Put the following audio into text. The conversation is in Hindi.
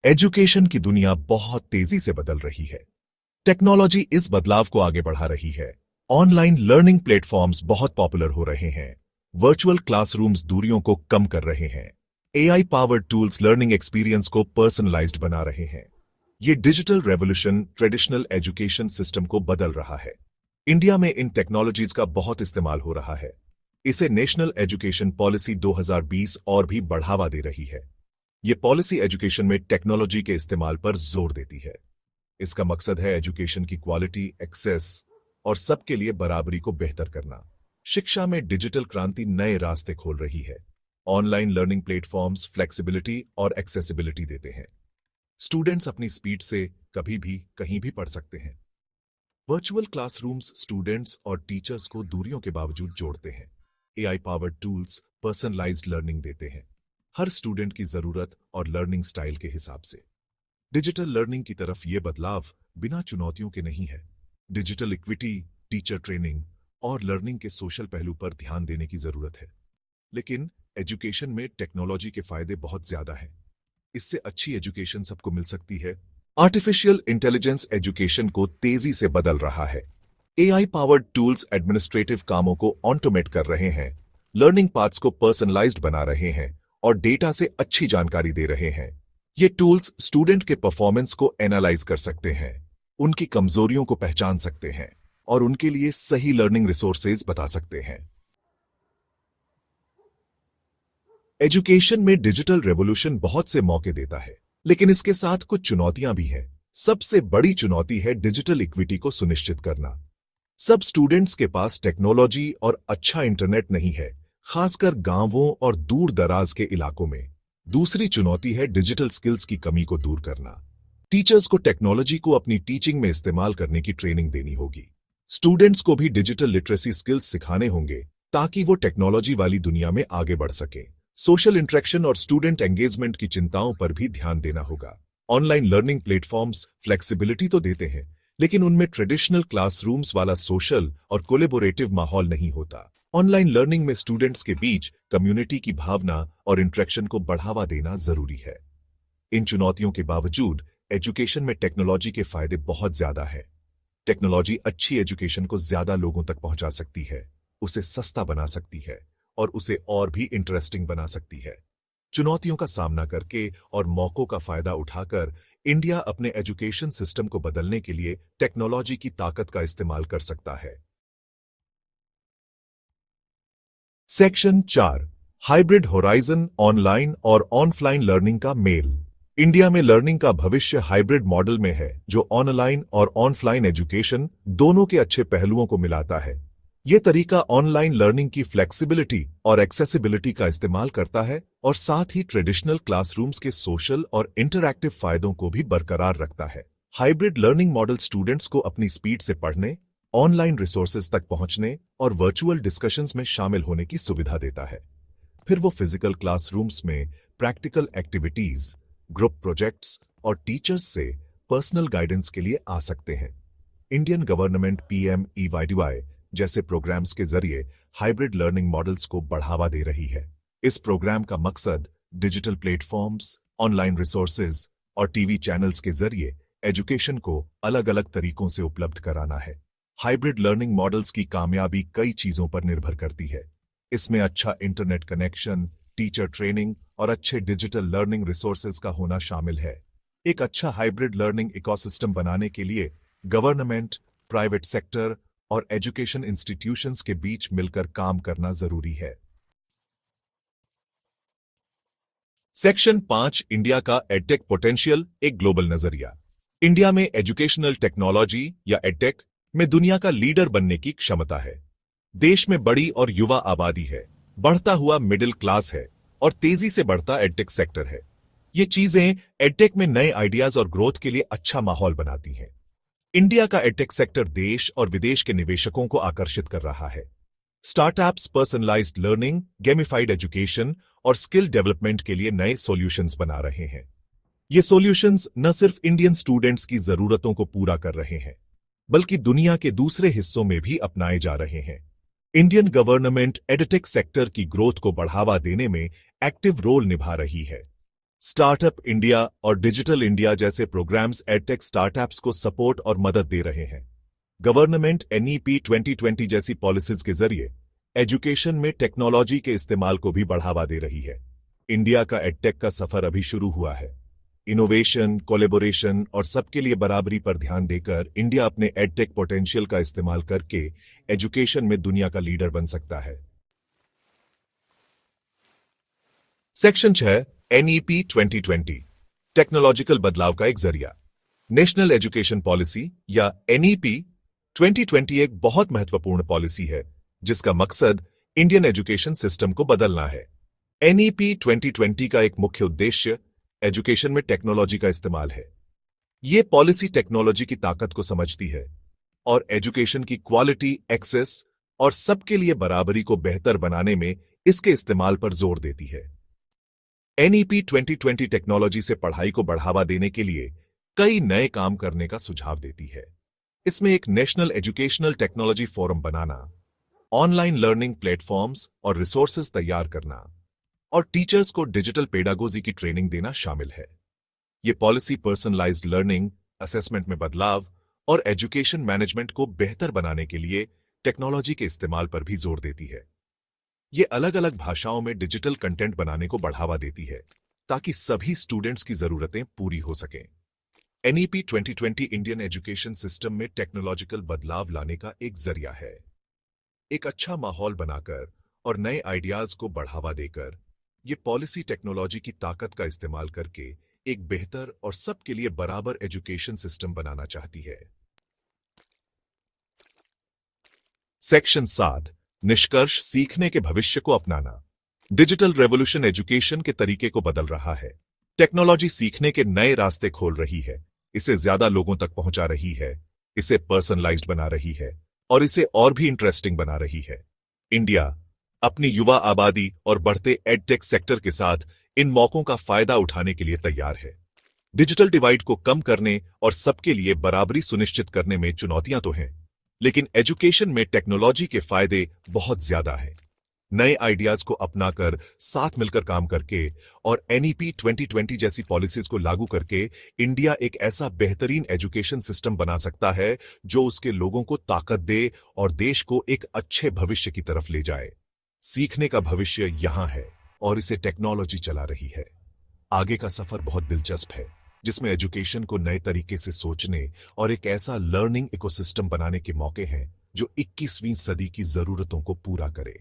एजुकेशन की दुनिया बहुत तेजी से बदल रही है। टेक्नोलॉजी इस बदलाव को आगे बढ़ा रही है। ऑनलाइन लर्निंग प्लेटफॉर्म्स बहुत पॉपुलर हो रहे हैं। वर्चुअल क्लासरूम्स दूरियों को कम कर रहे हैं। AI powered tools learning experience को पर्सनलाइज्ड बना रहे हैं। ये digital revolution traditional education system को बदल रहा है। इंडिया में इन टेक्नोलॉजीज का बहुत इस्तेमाल हो रहा है। इसे नेशनल एजुकेशन पॉलिसी 2020 और भी बढ़ावा दे रही है। ये पॉलिसी एजुकेशन में टेक्नोलॉजी के इस्तेमाल पर जोर देती है। इसका मकसद है एजुकेशन की क्वालिटी, एक्सेस और सबके लिए बराबरी को बेहतर करना। शिक्षा में डिजिटल क्रांति नए रास्ते खोल रही है। ऑनलाइन लर्निंग प्लेटफॉर्म्स फ्लेक्सिबिलिटी और एक्सेसिबिलिटी देते हैं। स्टूडेंट्स अपनी स्पीड से कभी भी कहीं भी पढ़ सकते हैं। वर्चुअल क्लासरूम्स स्टूडेंट्स और टीचर्स को दूरियों के बावजूद जोड़ते हैं। AI powered tools personalised learning देते हैं, हर स्टूडेंट की जरूरत और लर्निंग स्टाइल के हिसाब से। डिजिटल लर्निंग की तरफ यह बदलाव बिना चुनौतियों के नहीं है। डिजिटल इक्विटी, टीचर ट्रेनिंग और लर्निंग के सोशल पहलू पर ध्यान देने की जरूरत है। लेकिन एजुकेशन में टेक्नोलॉजी के फायदे बहुत ज्यादा हैं। इससे अच्छी एजुकेशन सबको मिल सकती है। आर्टिफिशियल इंटेलिजेंस एजुकेशन को तेजी से बदल रहा है। एआई पावर्ड टूल्स एडमिनिस्ट्रेटिव कामों को ऑटोमेट कर रहे हैं, लर्निंग पाथ्स को पर्सनलाइज्ड बना रहे हैं और डेटा से अच्छी जानकारी दे रहे हैं। ये टूल्स स्टूडेंट के परफॉर्मेंस को एनालाइज कर सकते हैं, उनकी कमजोरियों को पहचान सकते हैं और उनके लिए सही लर्निंग रिसोर्सेज बता सकते हैं। एजुकेशन में डिजिटल रेवोल्यूशन बहुत से मौके देता है, लेकिन इसके साथ कुछ चुनौतियां भी हैं। सबसे बड़ी चुनौती है डिजिटल इक्विटी को सुनिश्चित करना। सब स्टूडेंट्स के पास टेक्नोलॉजी और अच्छा इंटरनेट नहीं है, खासकर गांवों और दूर दराज के इलाकों में। दूसरी चुनौती है डिजिटल स्किल्स की कमी को दूर करना। टीचर्स को टेक्नोलॉजी को अपनी टीचिंग में इस्तेमाल करने की ट्रेनिंग देनी होगी। स्टूडेंट्स को भी डिजिटल लिटरेसी स्किल्स सिखाने होंगे ताकि वो टेक्नोलॉजी वाली दुनिया में आगे बढ़ सके। सोशल इंटरेक्शन और स्टूडेंट एंगेजमेंट की चिंताओं पर भी ध्यान देना होगा। ऑनलाइन लर्निंग प्लेटफॉर्म्स फ्लेक्सिबिलिटी तो देते हैं, लेकिन उनमें ट्रेडिशनल क्लासरूम्स वाला सोशल और कोलेबोरेटिव माहौल नहीं होता। ऑनलाइन लर्निंग में स्टूडेंट्स के बीच कम्युनिटी की भावना और इंटरेक्शन को बढ़ावा देना जरूरी है। इन चुनौतियों के बावजूद एजुकेशन में टेक्नोलॉजी के फायदे बहुत ज्यादा है। टेक्नोलॉजी अच्छी एजुकेशन को ज्यादा लोगों तक पहुंचा सकती है, उसे सस्ता बना सकती है और उसे और भी इंटरेस्टिंग बना सकती है। चुनौतियों का सामना करके और मौकों का फायदा उठाकर इंडिया अपने एजुकेशन सिस्टम को बदलने के लिए टेक्नोलॉजी की ताकत का इस्तेमाल कर सकता है। सेक्शन 4, हाइब्रिड होराइजन ऑनलाइन और ऑफलाइन लर्निंग का मेल। इंडिया में लर्निंग का भविष्य हाइब्रिड मॉडल में है, जो ऑनलाइन और ऑफलाइन एजुकेशन दोनों के अच्छे पहलुओं को मिलाता है। यह तरीका ऑनलाइन लर्निंग की फ्लेक्सिबिलिटी और एक्सेसिबिलिटी का इस्तेमाल करता है और साथ ही ट्रेडिशनल क्लासरूम्स के सोशल और इंटरैक्टिव फायदों को भी बरकरार रखता है। हाइब्रिड लर्निंग मॉडल स्टूडेंट्स को अपनी स्पीड से पढ़ने, ऑनलाइन रिसोर्सेज तक पहुंचने और वर्चुअल डिस्कशंस में शामिल होने की सुविधा देता है। फिर वो फिजिकल क्लासरूम्स में प्रैक्टिकल एक्टिविटीज, ग्रुप प्रोजेक्ट्स और टीचर्स से पर्सनल गाइडेंस के लिए आ सकते हैं। इंडियन गवर्नमेंट PMEYDY जैसे प्रोग्राम्स के जरिए हाइब्रिड लर्निंग मॉडल्स को बढ़ावा दे रही है। इस प्रोग्राम का मकसद डिजिटल प्लेटफॉर्म्स, ऑनलाइन रिसोर्सेज और टीवी चैनल्स के जरिए एजुकेशन को अलग अलग तरीकों से उपलब्ध कराना है। हाइब्रिड लर्निंग मॉडल्स की कामयाबी कई चीजों पर निर्भर करती है। इसमें अच्छा इंटरनेट कनेक्शन, टीचर ट्रेनिंग और अच्छे डिजिटल लर्निंग रिसोर्सेज का होना शामिल है। एक अच्छा हाइब्रिड लर्निंग इकोसिस्टम बनाने के लिए गवर्नमेंट, प्राइवेट सेक्टर और एजुकेशन इंस्टीट्यूशंस के बीच मिलकर काम करना जरूरी है। सेक्शन 5, इंडिया का एडटेक पोटेंशियल, एक ग्लोबल नजरिया। इंडिया में एजुकेशनल टेक्नोलॉजी या एडटेक में दुनिया का लीडर बनने की क्षमता है। देश में बड़ी और युवा आबादी है, बढ़ता हुआ मिडिल क्लास है और तेजी से बढ़ता एडटेक सेक्टर है। ये चीजें एडटेक में नए आइडियाज और ग्रोथ के लिए अच्छा माहौल बनाती हैं। इंडिया का एडटेक सेक्टर देश और विदेश के निवेशकों को आकर्षित कर रहा है। Startups personalised learning, gamified education और स्किल डेवलपमेंट के लिए नए सॉल्यूशंस बना रहे हैं। ये सॉल्यूशंस न सिर्फ इंडियन स्टूडेंट्स की जरूरतों को पूरा कर रहे हैं, बल्कि दुनिया के दूसरे हिस्सों में भी अपनाए जा रहे हैं। इंडियन गवर्नमेंट एडटेक सेक्टर की ग्रोथ को बढ़ावा देने में एक्टिव रोल निभा रही है। स्टार्टअप इंडिया और डिजिटल इंडिया जैसे प्रोग्राम्स एडटेक स्टार्टअप्स को सपोर्ट और मदद दे रहे हैं। गवर्नमेंट एनईपी 2020 जैसी पॉलिसीज के जरिए एजुकेशन में टेक्नोलॉजी के इस्तेमाल को भी बढ़ावा दे रही है। इंडिया का एडटेक का सफर अभी शुरू हुआ है। इनोवेशन, कोलैबोरेशन और सबके लिए बराबरी पर ध्यान देकर इंडिया अपने एडटेक पोटेंशियल का इस्तेमाल करके एजुकेशन में दुनिया का लीडर बन सकता है। सेक्शन 6 एनईपी 2020 टेक्नोलॉजिकल बदलाव का एक जरिया। नेशनल एजुकेशन पॉलिसी या एनईपी 2020 एक बहुत महत्वपूर्ण पॉलिसी है जिसका मकसद इंडियन एजुकेशन सिस्टम को बदलना है। एनईपी 2020 का एक मुख्य उद्देश्य एजुकेशन में टेक्नोलॉजी का इस्तेमाल है। यह पॉलिसी टेक्नोलॉजी की ताकत को समझती है और एजुकेशन की क्वालिटी, एक्सेस और सबके लिए बराबरी को बेहतर बनाने में इसके इस्तेमाल पर जोर देती है। एनईपी 2020 टेक्नोलॉजी से पढ़ाई को बढ़ावा देने के लिए कई नए काम करने का सुझाव देती है। इसमें एक नेशनल एजुकेशनल टेक्नोलॉजी फोरम बनाना, ऑनलाइन लर्निंग प्लेटफॉर्म्स और रिसोर्सेज तैयार करना और टीचर्स को डिजिटल पेडागोजी की ट्रेनिंग देना शामिल है। यह पॉलिसी पर्सनलाइज्ड लर्निंग, असेसमेंट में बदलाव और एजुकेशन मैनेजमेंट को बेहतर बनाने के लिए टेक्नोलॉजी के इस्तेमाल पर भी जोर देती है। ये अलग अलग भाषाओं में डिजिटल कंटेंट बनाने को बढ़ावा देती है ताकि सभी स्टूडेंट्स की जरूरतें पूरी हो सकें। एनईपी 2020 इंडियन एजुकेशन सिस्टम में टेक्नोलॉजिकल बदलाव लाने का एक जरिया है। एक अच्छा माहौल बनाकर और नए आइडियाज को बढ़ावा देकर ये पॉलिसी टेक्नोलॉजी की ताकत का इस्तेमाल करके एक बेहतर और सबके लिए बराबर एजुकेशन सिस्टम बनाना चाहती है। सेक्शन 7 निष्कर्ष सीखने के भविष्य को अपनाना। डिजिटल रेवोल्यूशन एजुकेशन के तरीके को बदल रहा है। टेक्नोलॉजी सीखने के नए रास्ते खोल रही है, इसे ज्यादा लोगों तक पहुंचा रही है, इसे पर्सनलाइज्ड बना रही है और इसे और भी इंटरेस्टिंग बना रही है। इंडिया अपनी युवा आबादी और बढ़ते एडटेक सेक्टर के साथ इन मौकों का फायदा उठाने के लिए तैयार है। डिजिटल डिवाइड को कम करने और सबके लिए बराबरी सुनिश्चित करने में चुनौतियां तो हैं, लेकिन एजुकेशन में टेक्नोलॉजी के फायदे बहुत ज्यादा हैं। नए आइडियाज को अपनाकर, साथ मिलकर काम करके और एनईपी 2020 जैसी पॉलिसीज को लागू करके इंडिया एक ऐसा बेहतरीन एजुकेशन सिस्टम बना सकता है जो उसके लोगों को ताकत दे और देश को एक अच्छे भविष्य की तरफ ले जाए। सीखने का भविष्य यहां है और इसे टेक्नोलॉजी चला रही है। आगे का सफर बहुत दिलचस्प है जिसमें एजुकेशन को नए तरीके से सोचने और एक ऐसा लर्निंग इकोसिस्टम बनाने के मौके हैं जो 21वीं सदी की जरूरतों को पूरा करे।